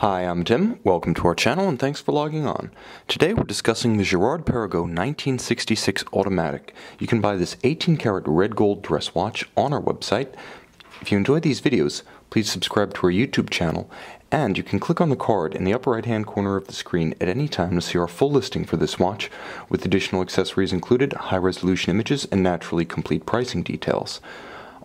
Hi, I'm Tim. Welcome to our channel and thanks for logging on. Today we're discussing the Girard-Perregaux 1966 automatic. You can buy this 18-karat red gold dress watch on our website. If you enjoy these videos, please subscribe to our YouTube channel, and you can click on the card in the upper right hand corner of the screen at any time to see our full listing for this watch, with additional accessories included, high-resolution images, and naturally complete pricing details.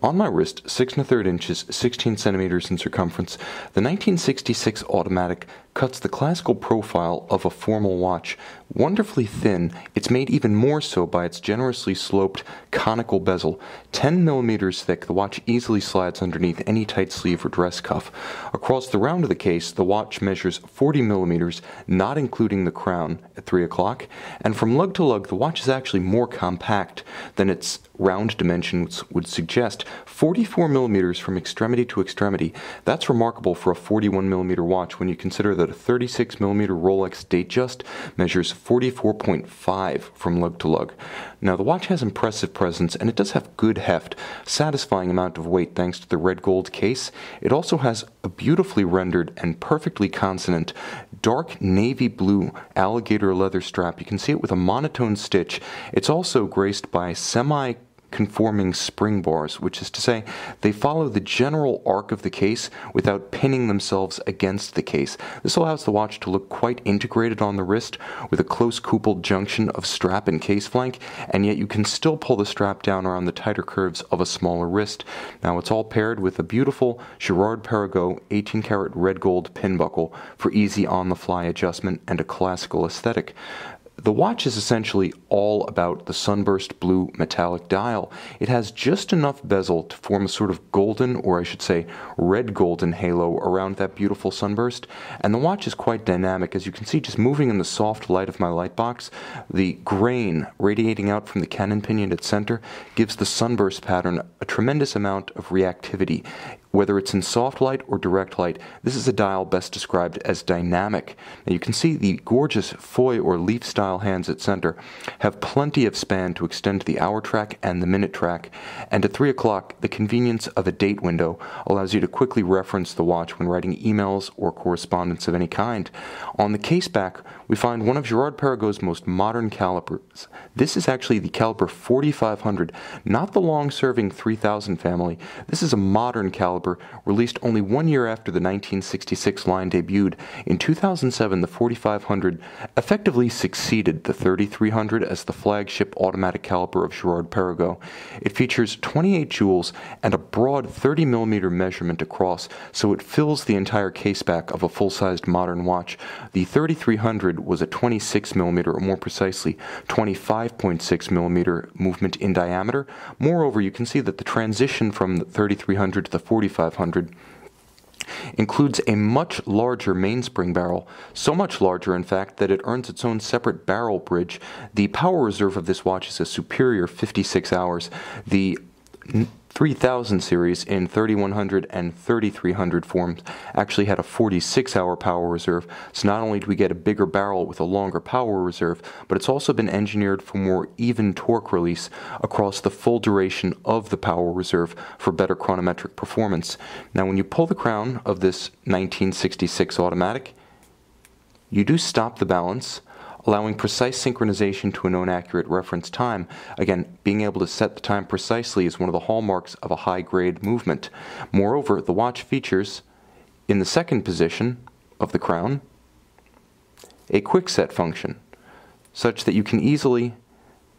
On my wrist, 6 1/3 inches, 16 centimeters in circumference, the 1966 automatic cuts the classical profile of a formal watch. Wonderfully thin, it's made even more so by its generously sloped conical bezel. 10 millimeters thick, the watch easily slides underneath any tight sleeve or dress cuff. Across the round of the case, the watch measures 40 millimeters, not including the crown, at 3 o'clock, and from lug to lug, the watch is actually more compact than its round dimensions would suggest. 44 millimeters from extremity to extremity. That's remarkable for a 41 millimeter watch when you consider that a 36 millimeter Rolex Datejust measures 44.5 from lug to lug. Now the watch has impressive presence and it does have good heft, satisfying amount of weight thanks to the red gold case. It also has a beautifully rendered and perfectly consonant dark navy blue alligator leather strap. You can see it with a monotone stitch. It's also graced by semi-conforming spring bars, which is to say they follow the general arc of the case without pinning themselves against the case. This allows the watch to look quite integrated on the wrist with a close coupled junction of strap and case flank, and yet you can still pull the strap down around the tighter curves of a smaller wrist. Now it's all paired with a beautiful Girard-Perregaux 18-karat red gold pin buckle for easy on-the-fly adjustment and a classical aesthetic. The watch is essentially all about the sunburst blue metallic dial. It has just enough bezel to form a sort of golden, or I should say red golden halo around that beautiful sunburst, and the watch is quite dynamic. As you can see, just moving in the soft light of my light box, the grain radiating out from the cannon pinion at center gives the sunburst pattern a tremendous amount of reactivity. Whether it's in soft light or direct light, this is a dial best described as dynamic. Now you can see the gorgeous foy or leaf style hands at center have plenty of span to extend to the hour track and the minute track, and at 3 o'clock the convenience of a date window allows you to quickly reference the watch when writing emails or correspondence of any kind. On the case back we find one of Girard-Perregaux's most modern calibers. This is actually the caliber 4500, not the long-serving 3000 family. This is a modern caliber released only 1 year after the 1966 line debuted. In 2007, the 4500 effectively succeeded the 3300 as the flagship automatic caliber of Girard-Perregaux. It features 28 jewels and a broad 30mm measurement across, so it fills the entire caseback of a full-sized modern watch. The 3300 was a 26mm, or more precisely 25.6mm movement in diameter. Moreover, you can see that the transition from the 3300 to the 4500 includes a much larger mainspring barrel, so much larger in fact that it earns its own separate barrel bridge. The power reserve of this watch is a superior 56 hours. The 3000 series in 3100 and 3300 forms actually had a 46-hour power reserve, so not only do we get a bigger barrel with a longer power reserve, but it's also been engineered for more even torque release across the full duration of the power reserve for better chronometric performance. Now when you pull the crown of this 1966 automatic, you do stop the balance, allowing precise synchronization to a known accurate reference time. Again, being able to set the time precisely is one of the hallmarks of a high-grade movement. Moreover, the watch features, in the second position of the crown, a quick set function, such that you can easily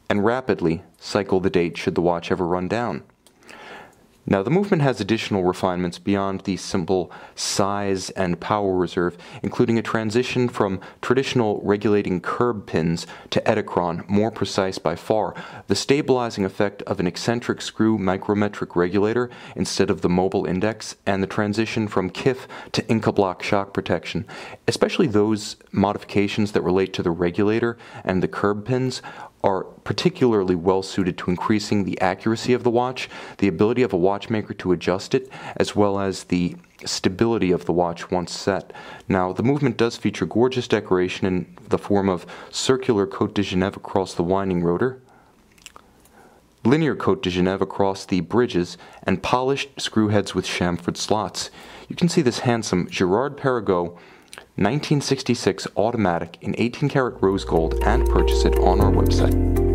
and rapidly cycle the date should the watch ever run down. Now the movement has additional refinements beyond the simple size and power reserve, including a transition from traditional regulating curb pins to Edicron, more precise by far, the stabilizing effect of an eccentric screw micrometric regulator instead of the mobile index, and the transition from KIF to Inca block shock protection. Especially those modifications that relate to the regulator and the curb pins are particularly well suited to increasing the accuracy of the watch, the ability of a watchmaker to adjust it, as well as the stability of the watch once set. Now, the movement does feature gorgeous decoration in the form of circular Côte de Genève across the winding rotor, linear Côte de Genève across the bridges, and polished screw heads with chamfered slots. You can see this handsome Girard-Perregaux 1966 automatic in 18 karat rose gold and purchase it on our website.